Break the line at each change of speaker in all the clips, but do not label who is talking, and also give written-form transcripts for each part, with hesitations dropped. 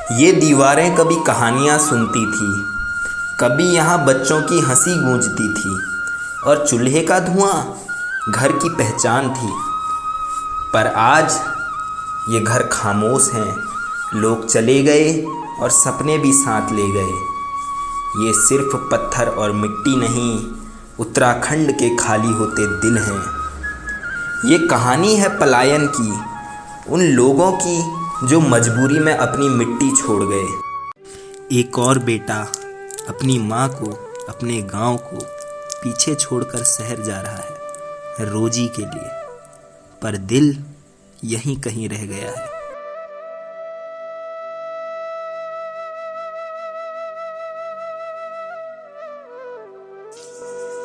ये दीवारें कभी कहानियाँ सुनती थी, कभी यहाँ बच्चों की हंसी गूंजती थी और चूल्हे का धुआं घर की पहचान थी। पर आज ये घर खामोश हैं, लोग चले गए और सपने भी साथ ले गए। ये सिर्फ पत्थर और मिट्टी नहीं, उत्तराखंड के खाली होते दिल हैं। ये कहानी है पलायन की, उन लोगों की जो मजबूरी में अपनी मिट्टी छोड़ गए। एक और बेटा अपनी माँ को, अपने गांव को पीछे छोड़कर शहर जा रहा है रोजी के लिए, पर दिल यहीं कहीं रह गया है।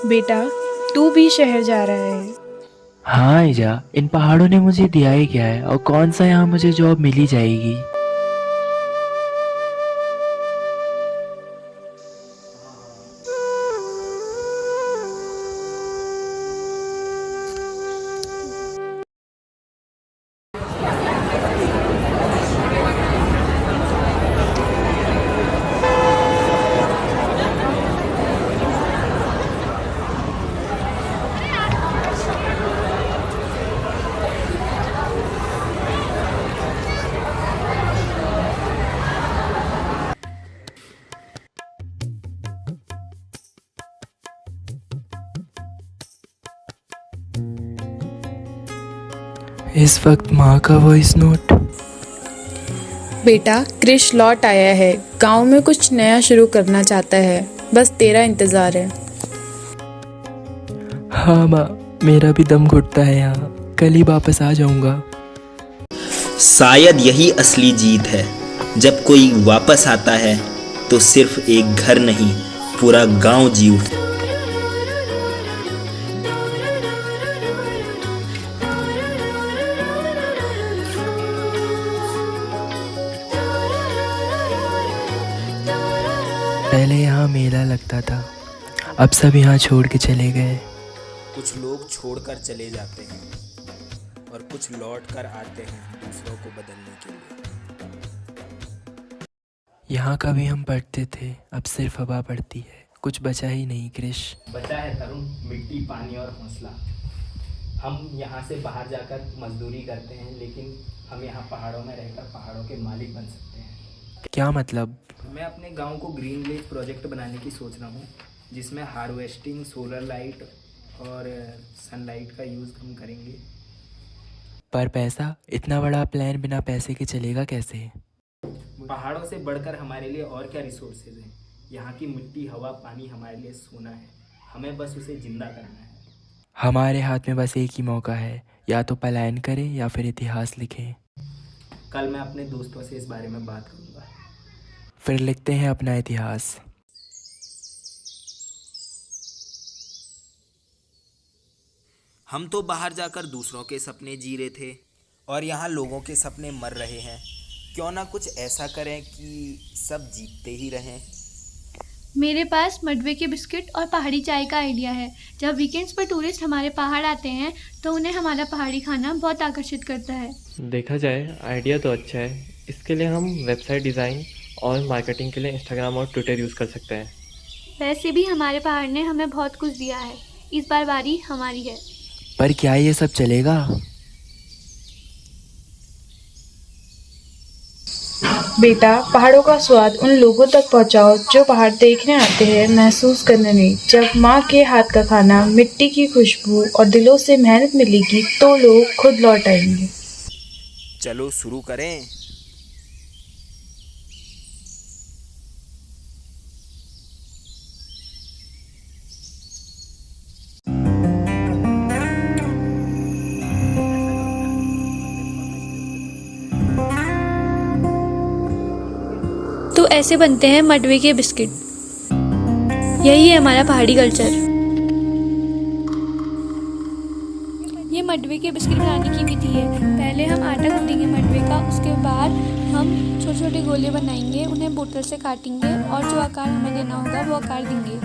बेटा, तू भी शहर जा रहा है?
हाँ ईजा, इन पहाड़ों ने मुझे दिया ही क्या है और कौन सा यहाँ मुझे जॉब मिल ही जाएगी। इस वक्त माँ का वॉइस नोट।
बेटा, क्रिश लौट आया है। गांव में कुछ नया शुरू करना चाहता है, बस तेरा इंतजार है।
हाँ माँ, मेरा भी दम घुटता है यहाँ, कल ही वापस आ जाऊँगा।
शायद यही असली जीत है, जब कोई वापस आता है तो सिर्फ एक घर नहीं, पूरा गांव जी उठता है।
पहले यहाँ मेला लगता था, अब सब यहाँ छोड़ के चले गए।
कुछ लोग छोड़कर चले जाते हैं और कुछ लौट कर आते हैं दूसरों को बदलने के लिए।
यहाँ कभी हम पढ़ते थे, अब सिर्फ हवा पड़ती है, कुछ बचा ही नहीं। क्रिश
बचा है तरुण, मिट्टी, पानी और हौसला। हम यहाँ से बाहर जाकर मजदूरी करते हैं, लेकिन हम यहाँ पहाड़ों में रहकर पहाड़ों के मालिक बन सकते हैं।
क्या मतलब?
मैं अपने गांव को ग्रीन विलेज प्रोजेक्ट बनाने की सोच रहा हूँ, जिसमें हार्वेस्टिंग, सोलर लाइट और सनलाइट का यूज़ हम करेंगे।
पर पैसा? इतना बड़ा प्लान बिना पैसे के चलेगा कैसे?
पहाड़ों से बढ़कर हमारे लिए और क्या रिसोर्सेज हैं। यहाँ की मिट्टी, हवा, पानी हमारे लिए सोना है, हमें बस उसे जिंदा करना है।
हमारे हाथ में बस एक ही मौका है, या तो पलायन करें या फिर इतिहास लिखें।
कल मैं अपने दोस्तों से इस बारे में बात करूँगा।
फिर लिखते हैं अपना इतिहास।
हम तो बाहर जाकर दूसरों के सपने जी रहे थे और यहाँ लोगों के सपने मर रहे हैं। क्यों ना कुछ ऐसा करें कि सब जीतते ही रहें।
मेरे पास मडवे के बिस्किट और पहाड़ी चाय का आइडिया है। जब वीकेंड्स पर टूरिस्ट हमारे पहाड़ आते हैं तो उन्हें हमारा पहाड़ी खाना बहुत आकर्षित करता है।
देखा जाए आइडिया तो अच्छा है। इसके लिए हम वेबसाइट डिज़ाइन और मार्केटिंग के लिए इंस्टाग्राम और ट्विटर यूज़ कर सकते हैं।
वैसे भी हमारे पहाड़ ने हमें बहुत कुछ दिया है, इस बार बारी हमारी है।
पर क्या ये सब चलेगा?
बेटा, पहाड़ों का स्वाद उन लोगों तक पहुंचाओ जो पहाड़ देखने आते हैं, महसूस करने नहीं। जब माँ के हाथ का खाना, मिट्टी की खुशबू और दिलों से मेहनत मिलेगी तो लोग खुद लौट आएंगे।
चलो शुरू करें।
तो ऐसे बनते हैं मडवे के बिस्किट। यही है हमारा पहाड़ी कल्चर। ये मडवे के बिस्किट बनाने की विधि है। पहले हम आटा गूंदेंगे मडवे का, उसके बाद हम छोटे छोटे गोले बनाएंगे, उन्हें बोतल से काटेंगे और जो आकार हमें देना होगा वो आकार देंगे।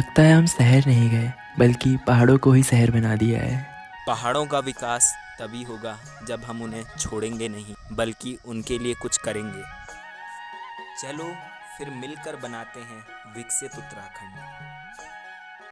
लगता है हम शहर नहीं गए बल्कि पहाड़ों को ही शहर बना दिया है।
पहाड़ों का विकास तभी होगा जब हम उन्हें छोड़ेंगे नहीं बल्कि उनके लिए कुछ करेंगे। चलो फिर मिलकर बनाते हैं विकसित उत्तराखंड।